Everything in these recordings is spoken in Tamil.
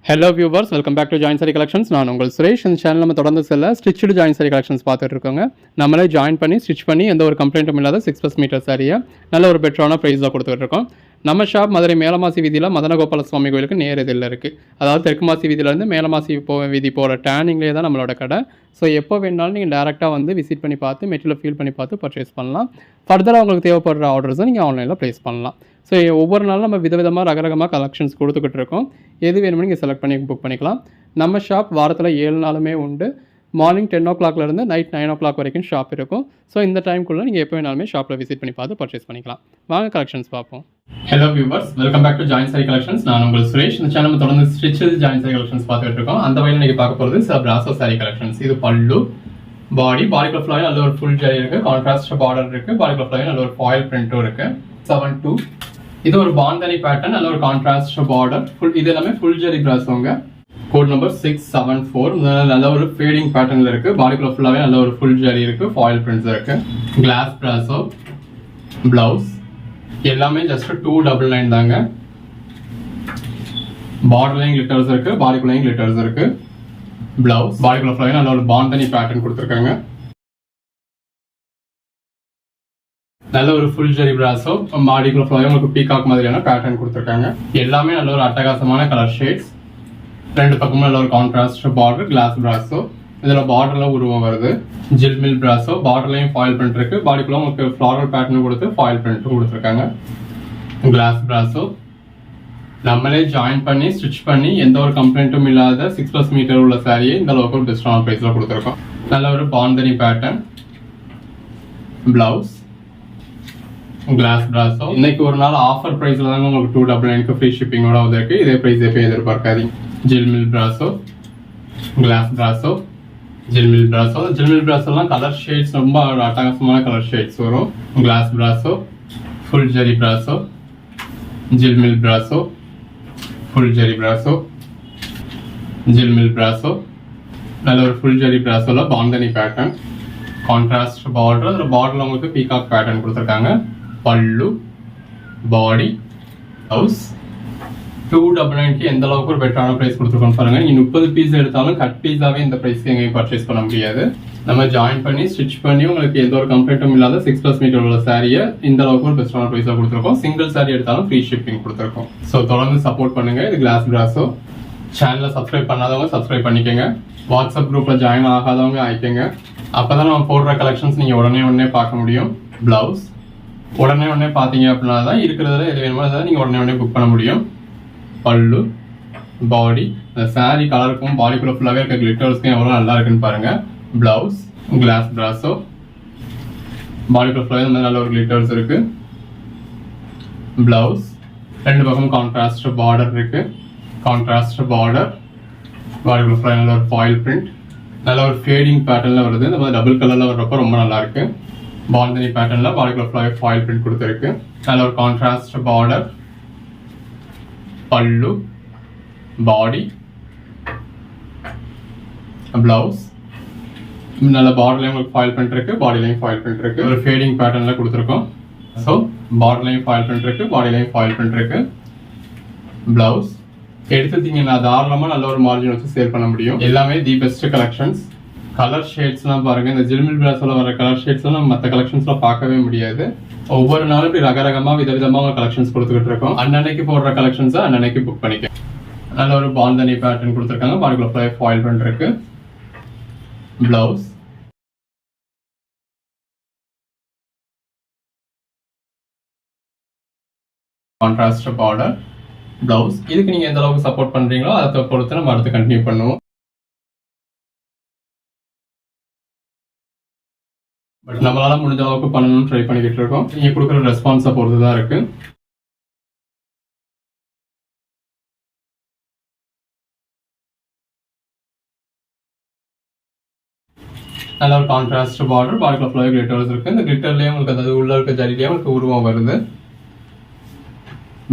Hello viewers, welcome back to join sari collections. நான் உங்கள் சுரேஷ். இந்த சேனல் நம்ம தொடர்ந்து ஸ்டிச்சுடு ஜாயின் சாரி கலெக்ஷன்ஸ் பார்த்துட்டு இருக்கோங்க. நம்மளே ஜாயின் பண்ணி ஸ்டிச் பண்ணி எந்த ஒரு கம்ப்ளைண்ட்டும் இல்லாத 6+ மீட்டர் சாரியை நல்ல ஒரு பெட்டரான ப்ரைஸில் கொடுத்துட்டு இருக்கோம். நம்ம ஷாப் மதுரை மேலமாசி வீதியில் மதனகோபால சுவாமி கோயிலுக்கு நேர் இதில் இருக்குது. அதாவது தெற்கு மாசி வீதியிலேருந்து மேலமாசி வீதி போகிற டேர்னிங்லேயே தான் நம்மளோட கடை. ஸோ எப்போ வேணாலும் நீங்கள் டேரெக்டாக வந்து விசிட் பண்ணி பார்த்து மெட்டீரியல் ஃபீல் பண்ணி பார்த்து பர்ச்சேஸ் பண்ணலாம். ஃபர்தராக உங்களுக்கு தேவைப்படுற ஆர்டர்ஸை நீங்கள் ஆன்லைனில் ப்ளேஸ் பண்ணலாம். ஸோ ஒவ்வொரு நாளும் நம்ம விதவிதமாக ரகரகமாக கலெக்ஷன்ஸ் கொடுத்துக்கிட்டு இருக்கோம். எது வேணுமோ நீங்கள் செலக்ட் பண்ணி புக் பண்ணிக்கலாம். நம்ம ஷாப் வாரத்தில் 7 நாளுமே உண்டு. மார்னிங் 10 o'clockலேருந்து நைட் 9 o'clock வரைக்கும் ஷாப் இருக்கும். ஸோ இந்த டைம்குள்ளே நீங்கள் எப்போ வேணாலுமே ஷாப்பில் விசிட் பண்ணி பார்த்து பர்ச்சேஸ் பண்ணிக்கலாம். வாங்க கலெக்ஷன்ஸ் பார்ப்போம். Hello viewers, welcome back to join sari collections. நான் உங்கள் சுரேஷ். இந்த சேனல் தொடர்ந்து ஸ்டிச்சஸ் ஜாயின் சாரி கலெக்ஷன்ஸ் பார்த்துட்டு இருக்கோம். அந்த வகையில் நீங்கள் பார்க்க போகிறது பிராசோ சாரி கலெக்ஷன்ஸ். இது பல்லு, பாடிக்குள்ள ஃபுல்லாக நல்ல ஒரு ஃபுல் ஜரி இருக்குது, கான்ட்ராஸ்ட் பார்டர் இருக்குது, பாடிக்குள்ள ஃபுல்லாக நல்ல ஒரு ஃபாயில் பிரிண்ட்டும் இருக்குது. 7-2 இது ஒரு பாந்தனி பேட்டர்ன், நல்ல ஒரு கான்ட்ராஸ்ட் பார்டர், இது எல்லாமே full zari brasso. Code number 674. நல்ல ஒரு ஃபேடிங் பேட்டர்ன்ல இருக்கு. பாடிக்குள்ள ஃபுல்லாவே நல்ல ஒரு ஃபுல் ஜரி இருக்கு, ஃபாயில் பிரிண்ட்ஸ் இருக்கு. கிளாஸ் பிராசோ பிளவுஸ் எல்லாமே ஜஸ்ட் 299 தாங்க. பார்டர்லையும் கிளிட்டர்ஸ் இருக்கு, பாடிக்குள்ளேயும் கிளிட்டர்ஸ் இருக்கு. பிளவுஸ் பாடிக்குள்ள ஃபுல்லாவே நல்ல ஒரு பாந்தனி பேட்டர்ன் கொடுத்துருக்காங்க. நல்ல ஒரு ஃபுல் ஜரி பிராசோ, பாடிக்குள்ள ஃபுல்லாவே உங்களுக்கு பீகாக் மாதிரியான பேட்டர்ன் கொடுத்துருக்காங்க. எல்லாமே நல்ல ஒரு அட்டகாசமான கலர் ஷேட்ஸ். ரெண்டு பக்கமும் நல்ல ஒரு கான்ட்ராஸ்ட் பார்டர், கிளாஸ் பிராசோ. இதில் பார்டர்ல உருவம் வருது. ஜில்மில் பிராசோ, பார்டர்லையும் ஃபாயில் பிரிண்ட் இருக்கு, பாடிக்குள்ள உங்களுக்கு ஃப்ளாரல் பேட்டர்ன் கொடுத்து ஃபாயில் பிரிண்ட் கொடுத்துருக்காங்க. கிளாஸ் பிராசோ நம்மளே ஜாயின் பண்ணி ஸ்டிச் பண்ணி எந்த ஒரு கம்ப்ளைண்ட்டும் இல்லாத 6+ மீட்டர் உள்ள சாரியை இந்த அளவுக்கு ஒரு பெஸ்டான ப்ரைஸ்ல கொடுத்துருக்கோம். நல்ல ஒரு bandhani pattern. Blouse glass brasso. இன்னைக்கு ஒரு நாள் ஆஃபர் பிரைஸ்ல தாங்க உங்களுக்கு 299 ஃப்ரீ ஷிப்பிங்கோட வந்திருக்கு. இதே பிரைஸ் எப்பயும் எதிர்பார்க்காதீங்க. Jhilmil brasso, glass brasso, Jhilmil brasso. Jhilmil பிராசோலாம் கலர் ஷேட்ஸ் ரொம்ப அட்டகாசமான கலர் ஷேட்ஸ் வரும். Glass brasso, full zari brasso, Jhilmil brasso, full zari brasso, Jhilmil brasso. நல்ல ஒரு ஃபுல் ஜரி பிராசோல பாந்தனி பேட்டர்ன், கான்ட்ராஸ்ட் பார்டர். அதில் பார்டர்ல உங்களுக்கு பீகாக் பேட்டர்ன் கொடுத்துருக்காங்க. பல்லு, பாடி, ஹவுஸ். 299 எந்த அளவுக்கு ஒரு பெட்டரான பிரைஸ் கொடுத்துருக்கோம் பாருங்க. நீங்க 30 பீஸ் எடுத்தாலும் கட் பீஸாவே இந்த பிரைஸ் எங்கேயும் பர்ச்சேஸ் பண்ண முடியாது. நம்ம ஜாயின் பண்ணி ஸ்டிச் பண்ணி உங்களுக்கு எந்த ஒரு கம்ப்ளைண்ட்டும் இல்லாத 6+ மீட்டர் உள்ள சாரியை இந்த அளவுக்கு ஒரு பெஸ்டான பிரைஸா கொடுத்துருக்கோம். சிங்கிள் சாரி எடுத்தாலும் ஃப்ரீ ஷிப்பிங் கொடுத்துருக்கோம். ஸோ தொடர்ந்து சப்போர்ட் பண்ணுங்க. இது கிளாஸ் பிராசோ. சேனலை சப்ஸ்கிரைப் பண்ணாதவங்க சப்ஸ்கிரைப் பண்ணிக்கோங்க. வாட்ஸ்அப் குரூப்ல ஜாயின் ஆகாதவங்க ஆயிக்கோங்க. அப்பதான் நம்ம போடுற கலெக்ஷன்ஸ் நீங்க உடனே பார்க்க முடியும். பிளவுஸ் உடனே பார்த்தீங்க அப்படின்னா தான் இருக்கிறதுல எது வேணுமோ அதை நீங்க உடனே புக் பண்ண முடியும். பல்லு, பாடி, இந்த சாரி கலருக்கும் பாடிக்குள்ள ஃபுல்லாவே இருக்க கிளிட்டர்ஸ்க்கும் எவ்வளவு நல்லா இருக்குன்னு பாருங்க. பிளவுஸ் கிளாஸ் பிராசோ, பாடிக்குள்ள ஃபுல்லாவே இந்த மாதிரி நல்ல ஒரு கிளிட்டர்ஸ் இருக்கு. பிளவுஸ் ரெண்டு பக்கமும் கான்ட்ராஸ்ட் பார்டர் இருக்கு. கான்ட்ராஸ்ட் பார்டர், பாடிக்குள்ள ஃபுல்லாக நல்ல ஒரு ஃபாயில் பிரிண்ட், நல்ல ஒரு ஃபேடிங் பேட்டர்ன்ல வருது. இந்த மாதிரி டபுள் கலர்ல வர்றப்ப ரொம்ப நல்லா இருக்கு. பாந்தனி பேட்டர்ன்ல பாடிக்குள்ள ஃபுல்லாவே ஃபாயில் பிரிண்ட் கொடுத்துருக்கு. நல்ல ஒரு கான்ட்ராஸ்ட் பார்டர், பல்லு, பாடி, பிளவுஸ். நல்ல பார்டர்லயும் உங்களுக்கு ஃபாயில் பிரிண்ட் இருக்கு, பாடிலையும் ஃபாயில் பிரிண்ட் இருக்கு. ஒரு ஃபேடிங் பேட்டர்ன்ல கொடுத்துருக்கோம். ஸோ பார்டர்லையும் ஃபாயில் பிரிண்ட் இருக்கு, பாடிலையும் ஃபாயில் பிரிண்ட் இருக்கு. பிளவுஸ் எடுத்துட்டீங்கன்னா தாராளமா நல்ல ஒரு மார்ஜின் வச்சு சேல் பண்ண முடியும். எல்லாமே தி பெஸ்ட் கலெக்ஷன்ஸ். கலர் ஷேட்ஸ்லாம் பாருங்க. இந்த ஜில்மில் பிராஸோல வர கலர் ஷேட்ஸ்லாம் நம்ம மற்ற கலெக்ஷன்ஸ்ல பார்க்கவே முடியாது. ஒவ்வொரு நாளும் இப்படி ரகரகமா விதவிதமா கலெக்ஷன்ஸ் கொடுத்துக்கிட்டு இருக்கோம். அன்னன்னைக்கு போடுற கலெக்ஷன்ஸை அன்னன்னைக்கு புக் பண்ணிக்க. நல்ல ஒரு பாந்தனி பேட்டர்ன் கொடுத்துருக்காங்க. பாடிக்குள்ள ஃபாயில் பிரிண்ட் இருக்கு. Blouse contrast border, blouse. இதுக்கு நீங்க எந்த அளவுக்கு சப்போர்ட் பண்றீங்களோ அதை பொறுத்து நம்ம அடுத்து கண்டினியூ பண்ணுவோம். பட் நம்மளால முடிஞ்ச அளவுக்கு பண்ணணும்னு ட்ரை பண்ணிக்கிட்டு இருக்கோம். நீங்க கொடுக்குற ரெஸ்பான்ஸை பொறுத்து தான் இருக்கு. நல்ல ஒரு கான்ட்ராஸ்ட் பார்டர், பாடிக்குள்ள ஃபுல்லாவே கிளிட்டர்ஸ் இருக்கு. இந்த கிளிட்டர்லயே உங்களுக்கு அதாவது உள்ள இருக்க ஜரிலேயே உங்களுக்கு உருவம் வருது.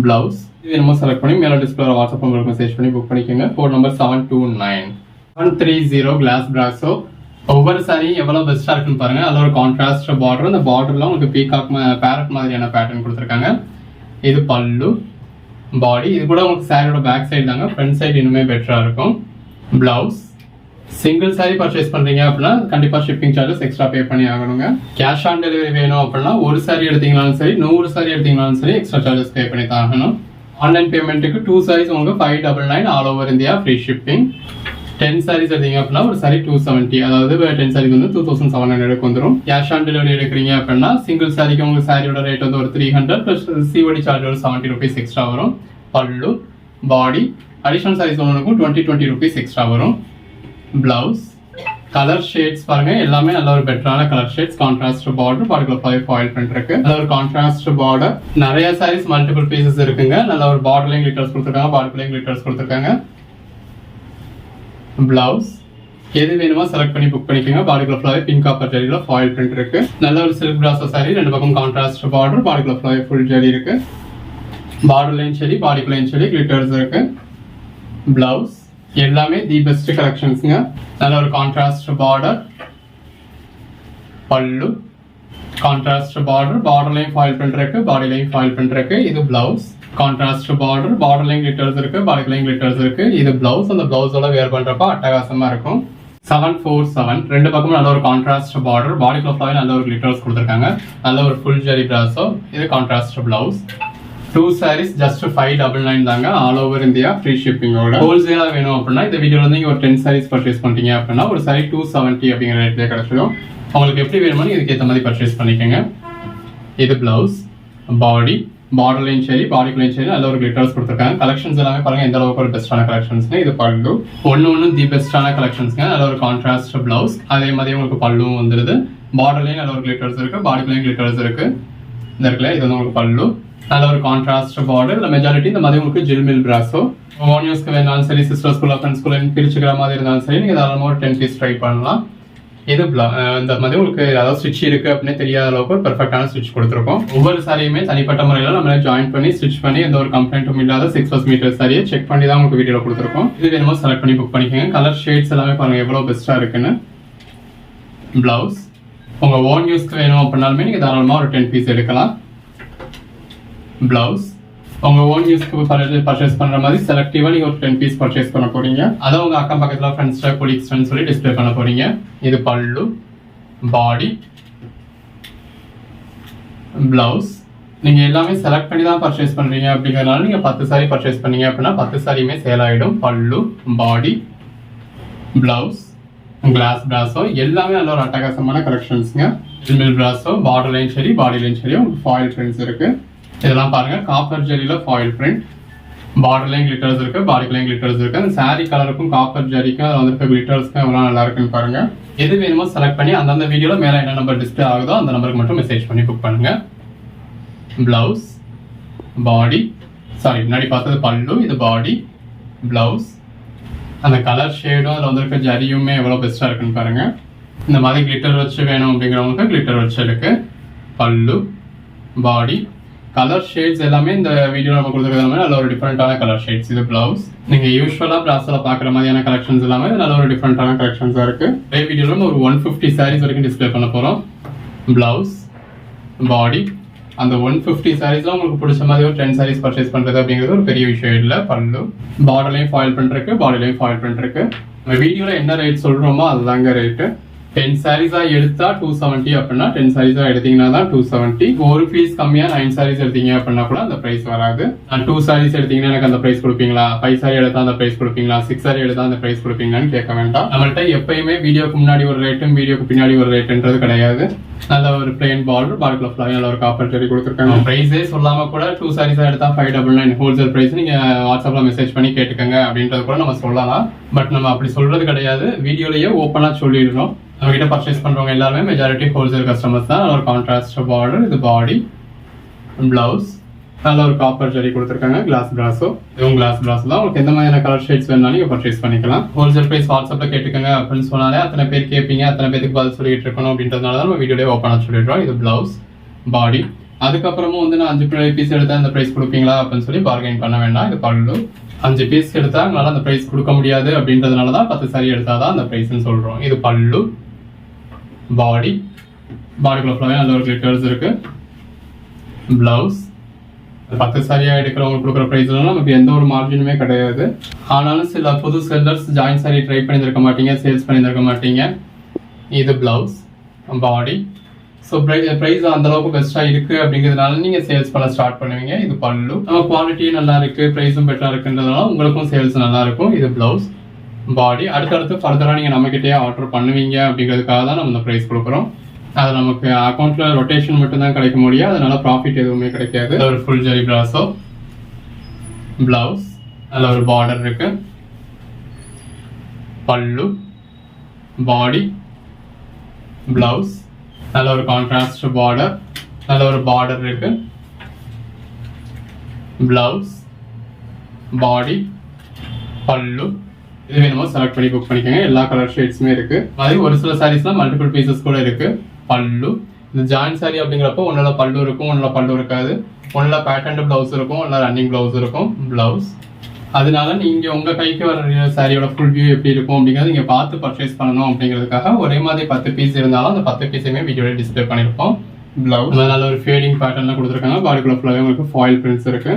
பிளவுஸ் இது என்னமோ செலக்ட் பண்ணி மேல டிஸ்பிளே வாட்ஸ்அப் நம்பருக்கு மெசேஜ் பண்ணி புக் பண்ணிக்கோங்க. Code number 729-130 glass brasso. ஒவ்வொரு சாரி எவ்வளவு பெஸ்டா இருக்குன்னு பாருங்க. அதில் ஒரு கான்ட்ராஸ்ட் பார்டர், அந்த பார்டர்ல உங்களுக்கு பீகாக் பேரட் மாதிரியான பேட்டர்ன் கொடுத்துருக்காங்க. இது பல்லு, பாடி இது கூட உங்களுக்கு சாரியோட பேக் சைடு தாங்க, ஃப்ரண்ட் சைடு இன்னுமே பெட்டரா இருக்கும். பிளவுஸ் சிங்கிள் சாரி பர்ச்சேஸ் பண்றீங்க அப்படின்னா கண்டிப்பா ஷிப்பிங் சார்ஜஸ் எக்ஸ்ட்ரா பே பண்ணி ஆகணுங்க. கேஷ் ஆன் டெலிவரி வேணும் அப்படின்னா ஒரு சாரி எடுத்தீங்கனாலும் சரி 100 சாரி எடுத்தீங்கனாலும் சரி எக்ஸ்ட்ரா சார்ஜஸ் பே பண்ணி தான் ஆகணும். ஆன்லைன் பேமெண்ட்டுக்கு 2 சாரீஸ் உங்களுக்கு 599 all over India free shipping. 10 saris எடுத்தீங்க அப்படின்னா ஒரு சாரி 270, அதாவது 10 சாரீஸ் வந்து 2700 வந்துடும். கேஷ் ஆன் டெலிவரி எடுக்கிறீங்க அப்படின்னா சிங்கிள் சாரிக்கு உங்களுக்கு சாரியோட ரேட் வந்து ஒரு 300 பிளஸ் சிஓடி சார்ஜ் ஒரு 70 rupees எக்ஸ்ட்ரா வரும். பல்லு பாடி அடிஷனல் சாரீஸ் ஒன்றுக்கும் 20 rupees எக்ஸ்ட்ரா வரும். பிளவுஸ் கலர் ஷேட்ஸ் பாருங்க, எல்லாமே நல்ல ஒரு பெட்டரான கலர் ஷேட்ஸ். கான்ட்ராஸ்ட் பார்டர், பார்டர்ல ஃபாயில் பிரிண்ட் இருக்கு. நல்ல ஒரு கான்ட்ராஸ்ட் பார்டர். நிறைய சாரீஸ் மல்டிபிள் பீசஸ் இருக்குங்க. நல்ல ஒரு பார்டர்லையும் கிளிட்டர்ஸ் கொடுத்துருக்காங்க, பார்டர்லையும் கிளிட்டர்ஸ் கொடுத்துருக்காங்க. பிளவுஸ் எது வேணுமோ செலக்ட் பண்ணி புக் பண்ணிக்கோங்க. பார்டர்ல ஃபிளாய் பிங்க் காப்பர் ஜரியில ஃபாயில் பிரிண்ட் இருக்கு. நல்ல ஒரு சில்க் பிராசோ சாரி, ரெண்டு பக்கம் கான்ட்ராஸ்ட் பார்டர், பார்டர்ல ஃபிளாய் ஃபுல் ஜரி இருக்கு. பார்டர்லையும் சரி பாடிக்குலையும் சரி கிளிட்டர்ஸ் இருக்கு. பிளவுஸ் எல்லாமே தி பெஸ்ட் கலெக்ஷன்ஸ்ங்க. நல்ல ஒரு கான்ட்ராஸ்ட் பார்டர், பல்லு கான்ட்ராஸ்ட் பார்டர், பார்டர்லையும் ஃபாயில் பிரிண்ட் இருக்கு, பாடிலையும் ஃபாயில் பிரிண்ட் இருக்கு. இது பிளவுஸ் கான்ட்ராஸ்ட் பார்டர், பார்டர்லையும் கிளிட்டர்ஸ் இருக்கு, பாடிக்குலையும் கிளிட்டர்ஸ் இருக்கு. இது பிளவுஸ். அந்த பிளவுஸோட வேர் பண்றப்ப அட்டகாசமா இருக்கும். 747 ரெண்டு பக்கமும் நல்ல ஒரு கான்ட்ராஸ்ட் பார்டர், பாடிக்குள்ள ஃபிளாய் நல்ல ஒரு கிளிட்டர்ஸ் கொடுத்துருக்காங்க. நல்ல ஒரு ஃபுல் ஜரி பிராசோ. இது கான்ட்ராஸ்ட் பிளவுஸ். 2 sarees just 599 தாங்க, ஆல் ஓவர் இந்தியா ஃப்ரீ ஷிப்பிங்கோட. ஹோல்சேலா வேணும் அப்படின்னா இந்த வீடியோல இருந்து நீங்க ஒரு 10 sarees பர்ச்சேஸ் பண்ணிட்டீங்க அப்படின்னா ஒரு சாரி 270 அப்படிங்கிற ரேட்லயே கிடைச்சிடும். உங்களுக்கு எப்படி வேணுமோ இதுக்கு ஏற்ற மாதிரி பர்ச்சேஸ் பண்ணிக்கோங்க. இது பிளவுஸ். பாடி பார்டர்லையும் சரி பாடிக்குலையும் சரி நல்ல ஒரு கிளிட்டர்ஸ் கொடுத்துருக்காங்க. கலெக்ஷன்ஸ் எல்லாமே பாருங்க எந்த அளவுக்கு ஒரு பெஸ்டான கலெக்ஷன்ஸ்ங்க. இது பல்லு ஒன்னு தி பெஸ்டான கலெக்ஷன்ஸ்ங்க. நல்ல ஒரு கான்ட்ராஸ்ட் பிளவுஸ், அதே மாதிரி உங்களுக்கு பல்லுவும் வந்துருது. பார்டர்லையும் நல்ல ஒரு கிளிட்டர்ஸ் இருக்கு, பாடிக்குலையும் கிளிட்டர்ஸ் இருக்கு. இந்த இருக்குல்ல இது வந்து உங்களுக்கு பல்லு. நல்ல ஒரு கான்ட்ராஸ்ட் பார்டர். இந்த மெஜாரிட்டி இந்த மாதிரி உங்களுக்கு ஜில்மில் பிராசோ. ஓன் யூஸ்க்கு வேணாலும் சரி, சிஸ்டர் ஸ்கூல் ஃப்ரெண்ட்ஸ் ஸ்கூல் பிரிச்சுக்கிற மாதிரி இருந்தாலும் சரி நீங்க தாராளமாக ஒரு 10 பீஸ் ட்ரை பண்ணலாம். இது இந்த மாதிரி உங்களுக்கு அதாவது ஸ்டிச் இருக்கு அப்படின்னு தெரியாத அளவுக்கு ஒரு பெர்ஃபெக்டான ஸ்டிச் கொடுத்துருக்கோம். ஒவ்வொரு சாரியுமே தனிப்பட்ட முறையில் நம்மளே ஜாயின் பண்ணி ஸ்டிச் பண்ணி எந்த ஒரு கம்ப்ளைண்ட்டும் இல்லாத 6 மீட்டர் சாரியை செக் பண்ணி தான் உங்களுக்கு வீடியோவில் கொடுத்துருக்கோம். இது வேணுமோ செலக்ட் பண்ணி புக் பண்ணிக்கோங்க. கலர் ஷேட்ஸ் எல்லாமே பாருங்க எவ்வளோ பெஸ்ட்டாக இருக்குன்னு. பிளவுஸ் உங்க ஓன் யூஸ்க்கு வேணும் அப்படின்னாலுமே நீங்க தாராளமாக ஒரு 10 பீஸ் எடுக்கலாம். பிளவுஸ் உங்க ஓன் யூஸ்க்கு பர்ச்சேஸ் பண்ற மாதிரி செலக்டிவா நீங்க ஒரு 10 பீஸ் பர்ச்சேஸ் பண்ண போறீங்க. அதை உங்க அக்கம் பக்கத்துல ஃப்ரெண்ட்ஸ் கொலீக்ஸ் சொல்லி டிஸ்ப்ளே பண்ண போறீங்க. இது பல்லு. பாடி பிளவுஸ் நீங்க எல்லாமே செலக்ட் பண்ணி தான் பர்ச்சேஸ் பண்றீங்க அப்படிங்கறதுனால நீங்க 10 சாரி பர்ச்சேஸ் பண்ணீங்க அப்படின்னா 10 சாரியுமே சேல் ஆயிடும். பல்லு பாடி பிளவுஸ் கிளாஸ் பிராசோ எல்லாமே நல்ல ஒரு அட்டகாசமான கலெக்ஷன்ஸ்ங்க. ஜில்மில் பிராசோ பார்டர்லையும் சரி பாடிலையும் சரி உங்களுக்கு ஃபாயில் பிரிண்ட்ஸ் இருக்கு. இதெல்லாம் பாருங்க காப்பர் ஜெரியில ஃபாயில் பிரிண்ட், பார்டர்லையும் கிளிட்டர்ஸ் இருக்கு, பாடிக்குலையும் கிளிட்டர்ஸ் இருக்கு. அந்த சாரி கலருக்கும் காப்பர் ஜெரிக்கும் அதில் வந்துருக்க கிளிட்டர்ஸ்க்கும் எவ்வளோ நல்லா இருக்குன்னு பாருங்க. எது வேணுமோ செலக்ட் பண்ணி அந்தந்த வீடியோல மேல என்ன நம்பர் டிஸ்பிளே ஆகுதோ அந்த நம்பருக்கு மட்டும் மெசேஜ் பண்ணி புக் பண்ணுங்க. பிளவுஸ் பாடி முன்னாடி பார்த்தது பல்லு, இது பாடி பிளவுஸ். அந்த கலர் ஷேடும் அதில் வந்துருக்க ஜரியுமே எவ்வளோ பெஸ்ட்டாக இருக்குன்னு பாருங்க. இந்த மாதிரி கிளிட்டர் வச்சு வேணும் அப்படிங்கிறவங்களுக்கு கிளிட்டர் வச்சு இருக்கு. பல்லு பாடி கலர் ஷேட்ஸ் எல்லாமே இந்த வீடியோ நம்ம கொடுத்துருக்கிறது நல்ல ஒரு டிஃப்ரெண்டான கலர் ஷேட்ஸ். இது பிளவுஸ். நீங்க யூஸ்வலா பிராஸ்ல பாக்குற மாதிரியான கலெக்ஷன்ஸ் எல்லாமே நல்ல ஒரு டிஃப்ரெண்டான கலெக்ஷன்ஸா இருக்கு. இதே வீடியோல ஒரு 150 சாரீஸ் வரைக்கும் டிஸ்பிளே பண்ண போறோம். பிளவுஸ் பாடி அந்த 150 சாரீஸ்ல உங்களுக்கு பிடிச்ச மாதிரி ஒரு 10 சாரீஸ் பர்ச்சேஸ் பண்றது அப்படிங்கிறது ஒரு பெரிய விஷயம் இல்லை. பல்லு பார்டர்லையும் ஃபாயில் பிரிண்ட் இருக்கு, பாடிலையும் ஃபாயில் பிரிண்ட் இருக்கு. நம்ம வீடியோல என்ன ரேட் சொல்றோமோ அதுதாங்க ரேட்டு. 10 சாரீஸா எடுத்தா 270 அப்படின்னா 10 சாரீஸா எடுத்தீங்கன்னா தான் 270. ஒரு பீஸ் கம்மியா 9 சாரீஸ் எடுத்தீங்க அப்படின்னா கூட அந்த பிரைஸ் வராது. 2 சாரீஸ் எடுத்தீங்கன்னா எனக்கு அந்த பிரைஸ் கொடுப்பீங்களா, 5 சாரி எடுத்தா அந்த பிரைஸ் கொடுப்பீங்களா, 6 சாரி எடுத்தா அந்த பிரைஸ் கொடுப்பீங்களான்னு கேட்க வேண்டாம். நம்மள்ட்ட எப்பயுமே வீடியோக்கு முன்னாடி ஒரு ரேட்டும் வீடியோக்கு பின்னாடி ஒரு ரேட்ன்றது கிடையாது. நல்ல ஒரு பிளேன் பார்டர், பார்டர்ல ஃபிளாய் நல்ல ஒரு காப்பர் ஜெரி கொடுத்துருக்காங்க. பிரைஸே சொல்லாம கூட 2 சாரீஸா எடுத்தா 599 ஹோல்சேல் பிரைஸ் நீங்க வாட்ஸ்அப்ல மெசேஜ் பண்ணி கேட்டுக்கங்க அப்படின்றது கூட நம்ம சொல்லலாம். பட் நம்ம அப்படி சொல்றது கிடையாது. வீடியோலயே ஓப்பனா சொல்லிடுறோம். நம்ம கிட்ட பர்ச்சேஸ் பண்றவங்க எல்லாருமே மெஜாரிட்டி ஹோல்சேல் கஸ்டமர்ஸ் தான். ஒரு கான்ட்ராஸ்ட் பார்டர், இது பாடி பிளவுஸ் நல்ல ஒரு காப்பர் ஜெரி கொடுத்துருக்காங்க. கிளாஸ் பிராஸோ இதுவும் கிளாஸ் பிராஸோ தான். உங்களுக்கு எந்த மாதிரியான கலர் ஷேட்ஸ் வேணாலும் நீங்க பர்ச்சேஸ் பண்ணிக்கலாம். ஹோல்சேல் பிரைஸ் வாட்ஸ்அப்ல கேட்டுக்கங்க அப்படின்னு சொன்னாலே அத்தனை பேர் கேட்பீங்க, அத்தனை பேருக்கு பதில் சொல்லிட்டு இருக்கணும் அப்படின்றதுனால நம்ம வீடியோலேயே ஓப்பனா சொல்லிடுறோம். இது பிளவுஸ் பாடி. அதுக்கப்புறமும் நான் 5 பீஸ் எடுத்தா அந்த பிரைஸ் கொடுப்பீங்களா அப்படின்னு சொல்லி பார்கெயின் பண்ண வேண்டாம். இது பல்லு 5 பீஸ் எடுத்தா உங்களால அந்த பிரைஸ் கொடுக்க முடியாது அப்படின்றதுனால தான் 10 சாரி எடுத்தாதான் அந்த பிரைஸ்ன்னு சொல்றோம். இது பல்லு பாடிக்குள்ள நல்ல ஒரு கிளிட்டர்ஸ் இருக்கு. பிளவுஸ் 10 சாரியா எடுக்கிறவங்க கொடுக்குற ப்ரைஸ்லாம் நமக்கு எந்த ஒரு மார்ஜினுமே கிடையாது. ஆனாலும் சில புது செல்லர்ஸ் ஜாயின் சாரி ட்ரை பண்ணியிருக்க மாட்டீங்க, சேல்ஸ் பண்ணியிருக்க மாட்டீங்க. இது பிளவுஸ், பாடி. ஸோ ப்ரைஸ் அந்த அளவுக்கு பெஸ்ட்டாக இருக்குது அப்படிங்கிறதுனால நீங்கள் சேல்ஸ் பண்ண ஸ்டார்ட் பண்ணுவீங்க. இது பல்லு, நம்ம குவாலிட்டியும் நல்லா இருக்குது, ப்ரைஸும் பெட்டராக இருக்குன்றதுனால உங்களுக்கும் சேல்ஸ் நல்லா இருக்கும். இது பிளவுஸ், பாடி. அடுத்தடுத்து ஃபர்தராக நீங்கள் நம்மகிட்டே ஆர்டர் பண்ணுவீங்க அப்படிங்கிறதுக்காக தான் நம்ம இந்த ப்ரைஸ் கொடுக்குறோம். அது நமக்கு அக்கௌண்ட்டில் ரொட்டேஷன் மட்டும்தான் கிடைக்க முடியும், அதனால ப்ராஃபிட் எதுவுமே கிடைக்காது. ஒரு ஃபுல் ஜரி பிராசோ, பிளவுஸ், அதில் ஒரு பார்டர் இருக்கு, பல்லு, பாடி, பிளவுஸ், நல்ல ஒரு கான்ட்ராஸ்ட் பார்டர், நல்ல ஒரு பார்டர் இருக்கு, பிளவுஸ், பாடி, பல்லு. இது வேணுமோ செலக்ட் பண்ணி புக் பண்ணிக்கோங்க. எல்லா கலர் ஷேட்ஸுமே இருக்கு. மாதிரி ஒரு சில சாரீஸ்லாம் மல்டிபிள் பீசஸ் கூட இருக்கு. பல்லு, இந்த ஜாயின் சாரி அப்படிங்கிறப்போ ஒன்னுல பல்லு இருக்கும், ஒன்னுல பல்லு இருக்காது, ஒன்னுல பேட்டர்ன் பிளவுஸ் இருக்கும், ஒன்னுல ரன்னிங் பிளவுஸ் இருக்கும். பிளவுஸ், அதனால நீங்க உங்க கைக்கு வர சாரியோட ஃபுல் வியூ எப்படி இருக்கும் அப்படிங்கறத நீங்க பார்த்து பர்ச்சேஸ் பண்ணணும் அப்படிங்கிறதுக்காக ஒரே மாதிரி 10 பீஸ் இருந்தாலும் அந்த 10 பீஸையுமே வீடியோல டிஸ்பிளே பண்ணிருப்போம். பிளவுஸ் நல்ல ஒரு ஃபேடிங் பேட்டர்ன்ல கொடுத்துருக்காங்க. பாடிக்குள்ள ஃபுல்லாவே உங்களுக்கு ஃபாயில் பிரிண்ட்ஸ் இருக்கு.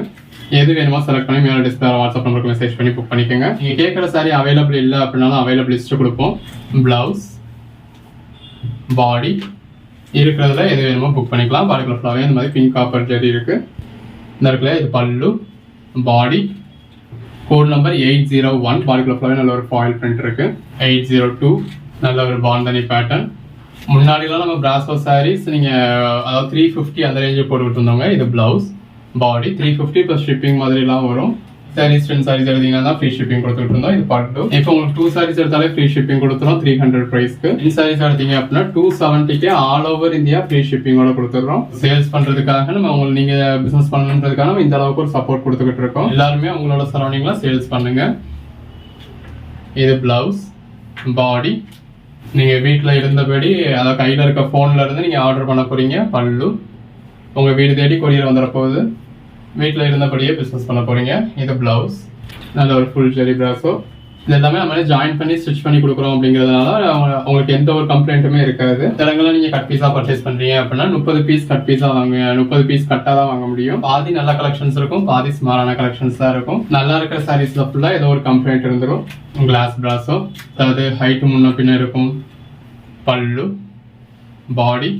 எது வேணுமோ செலக்ட் பண்ணி மேலே டிஸ்பிளே வாட்ஸ்அப் நம்பருக்கு மெசேஜ் பண்ணி புக் பண்ணிக்கோங்க. நீங்க கேட்குற சாரி அவைலபிள் இல்லை அப்படின்னாலும் அவைலபிள் லிஸ்ட் கொடுப்போம். பிளவுஸ், பாடி இருக்கிறதுல எது வேணுமோ புக் பண்ணிக்கலாம். பாடிக்குள்ள ஃபுல்லாவே இந்த மாதிரி பிங்க் காப்பர் ஜெரி இருக்கு. இந்த இருக்குல்ல, இது பல்லு, பாடி, கோட் நம்பர் 801. பாடிக்குள்ள ஃபுல்லாவே நல்ல ஒரு ஃபாயில் பிரிண்ட் இருக்கு. 802 நல்ல ஒரு பாந்தனி பேட்டர்ன். முன்னாடிலாம் நம்ம பிராசோ சாரீஸ் நீங்க அதாவது 350 அந்த ரேஞ்சு போட்டுக்கிட்டு இருந்தவங்க. இது பிளவுஸ், பாடி 350 + ஷிப்பிங் மாதிரிலாம் வரும். சாரீஸ் 10 சாரீஸ் எடுத்தீங்கன்னா ஃப்ரீ ஷிப்பிங் கொடுத்துட்டு இருந்தோம். இது பல்லு. இப்போ உங்களுக்கு 2 சாரீஸ் எடுத்தாலே ஃப்ரீ ஷிப்பிங் கொடுத்துரும் 300 பிரைஸ்க்கு. 10 சாரீஸ் எடுத்தீங்க அப்படின்னா 270 ஆல் ஓவர் இந்தியா ஃப்ரீ ஷிப்பிங்கோட கொடுத்துறோம். சேல்ஸ் பண்றதுக்காக நம்ம உங்களுக்கு நீங்க பிசினஸ் பண்ணணுன்றதுக்காக நம்ம இந்த அளவுக்கு ஒரு சப்போர்ட் கொடுத்துக்கிட்டு இருக்கோம். எல்லாருமே உங்களோட சரௌண்டிங்ல சேல்ஸ் பண்ணுங்க. இது பிளவுஸ், பாடி. நீங்க வீட்டுல இருந்தபடி அதாவது கையில இருக்க போன்ல இருந்து நீங்க ஆர்டர் பண்ண போறீங்க. பல்லு, உங்க வீடு தேடி கொரியர் வந்துட போகுது. வீட்டில் இருந்தபடியே பிஸ்னஸ் பண்ண போறீங்க. இது பிளவுஸ், நல்ல ஒரு ஃபுல் ஜெரி பிராசோ. இது எல்லாமே நம்மளே ஜாயின் பண்ணி ஸ்டிச் பண்ணி கொடுக்குறோம் அப்படிங்கிறதுனால உங்களுக்கு எந்த ஒரு கம்ப்ளைண்ட்டுமே இருக்காது. இடங்களில் நீங்க கட் பீஸா பர்ச்சேஸ் பண்றீங்க அப்படின்னா 30 பீஸ் கட் பீஸா வாங்க, 30 பீஸ் கட்டா தான் வாங்க முடியும். பாதி நல்ல கலெக்ஷன்ஸ் இருக்கும், பாதி ஸ்மாலான கலெக்ஷன்ஸ் தான் இருக்கும். நல்லா இருக்கிற சாரீஸ்ல ஃபுல்லா ஏதோ ஒரு கம்ப்ளைண்ட் இருந்துரும். கிளாஸ் பிராசோ, அதாவது ஹைட் முன்ன பின்ன இருக்கும். பல்லு, பாடி,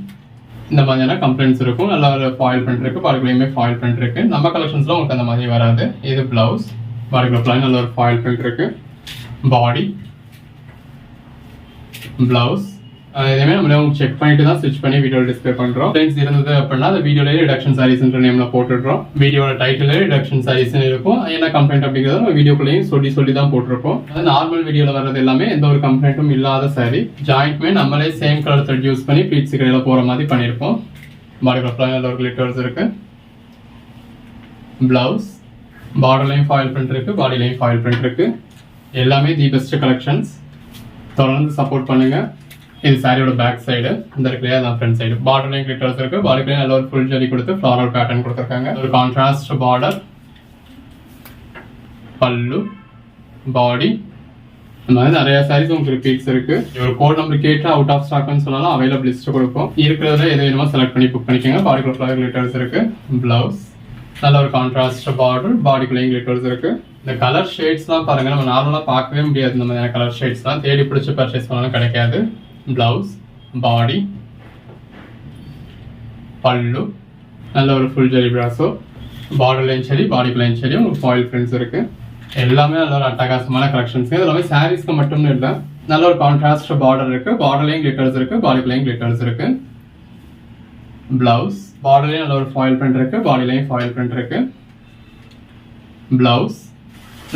இந்த மாதிரியான கம்ப்ளைண்ட்ஸ் இருக்கும். நல்ல ஒரு ஃபாயில் பிரிண்ட் இருக்கு. பாடிக்குள்ளேயுமே ஃபாயில் பிரிண்ட் இருக்கு. நம்ம கலெக்ஷன்ஸ்ல உங்களுக்கு அந்த மாதிரி வராது. இது பிளவுஸ், பாடிக்குள்ள நல்ல ஒரு ஃபாயில் பிரிண்ட் இருக்கு. பாடி, பிளவுஸ். இதேமே நம்மளே உங்களுக்கு செக் பண்ணிட்டு தான் ஸ்டிச் பண்ணி வீடியோ டிஸ்பிளே பண்றோம். ஃப்ரெண்ட்ஸ் இருந்தது அப்படின்னா அந்த வீடியோல ரிடக்ஷன் சாரீஸ்ன்ற நேம்ல போட்டுடுறோம். வீடியோட டைட்டில் ரிடக்ஷன் சாரீஸ் இருக்கும். என்ன கம்ப்ளைண்ட் அப்படிங்கறத நம்ம வீடியோக்குள்ளேயும் சொல்லி தான் போட்டிருப்போம். அது நார்மல் வீடியோல வர்றது எல்லாமே எந்த ஒரு கம்ப்ளைண்ட்டும் இல்லாத சாரி. ஜாயிண்ட்மே நம்மளே சேம் கலர் த்ரெட் யூஸ் பண்ணி ப்ளீட்ஸ் கடையில போற மாதிரி பண்ணிருப்போம். பாடிக்குள்ள நல்ல ஒரு கிளிட்டர்ஸ் இருக்கு. பிளவுஸ், பார்டர்லையும் ஃபாயில் பிரிண்ட் இருக்கு, பாடிலையும் ஃபாயில் பிரிண்ட் இருக்கு. எல்லாமே தி பெஸ்ட் கலெக்ஷன்ஸ். தொடர்ந்து சப்போர்ட் பண்ணுங்க. இது சாரியோட பேக் சைடு, இந்த இருக்குல்லையா அதான் ஃப்ரண்ட் சைடு. பார்டர்லையும் கிளிட்டர்ஸ் இருக்கு. பாடிக்குள்ளேயும் நல்ல ஒரு ஃபுல் ஜெரி கொடுத்து ஃப்ளாரல் பேட்டர்ன் கொடுத்துருக்காங்க. ஒரு கான்ட்ராஸ்ட் பார்டர், பல்லு, பாடி. இந்த மாதிரி நிறைய சாரீஸ் உங்களுக்கு ரிப்பீட்ஸ் இருக்கு. ஒரு கோட் நம்பர் கேட்டு அவுட் ஆஃப் ஸ்டாக்னு சொன்னாலும் அவைலபிள் லிஸ்ட் கொடுப்போம். இருக்கிறதுல எது வேணுமோ செலக்ட் பண்ணி புக் பண்ணிக்கோங்க. பாடிக்குள்ள ஃப்ளாரல் கிளிட்டர்ஸ் இருக்கு. பிளவுஸ், நல்ல ஒரு கான்ட்ராஸ்ட் பார்டர், பாடிக்குள்ளேயும் கிளிட்டர்ஸ் இருக்கு. இந்த கலர் ஷேட்ஸ்லாம் பாருங்க, நம்ம நார்மலா பார்க்கவே முடியாது. இந்த மாதிரியான கலர் ஷேட்ஸ்லாம் தேடி பிடிச்சி பர்ச்சேஸ் பண்ணாலும் கிடைக்காது. பிளவுஸ், பாடி, பல்லு, நல்ல ஒரு ஃபுல் ஜெரி பிராசோ. பார்டர்லையும் சரி, பாடிக்குள்ளேயும் சரி உங்களுக்கு ஃபாயில் பிரிண்ட்ஸ் இருக்கு. எல்லாமே நல்ல ஒரு அட்டகாசமான கலெக்ஷன்ஸ். இது எல்லாமே சாரீஸ்க்கு மட்டும் இல்லை, நல்ல ஒரு கான்ட்ராஸ்ட் பார்டர் இருக்கு. பார்டர்லையும் கிளிட்டர்ஸ் இருக்கு, பாடிக்குள்ளேயும் கிளிட்டர்ஸ் இருக்கு. பிளவுஸ், பார்டர்லையும் நல்ல ஒரு ஃபாயில் பிரிண்ட் இருக்கு, பாடிலையும் ஃபாயில் பிரிண்ட் இருக்கு. பிளவுஸ்,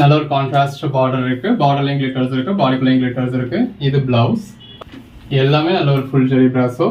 நல்ல ஒரு கான்ட்ராஸ்ட் பார்டர் இருக்கு, பார்டர்லையும் கிளிட்டர்ஸ் இருக்கு, பாடிக்குள்ளேயும் கிளிட்டர்ஸ் இருக்கு. இது பிளவுஸ். எல்லாமே நல்ல ஒரு ஃபுல் ஜெரி பிராசோ.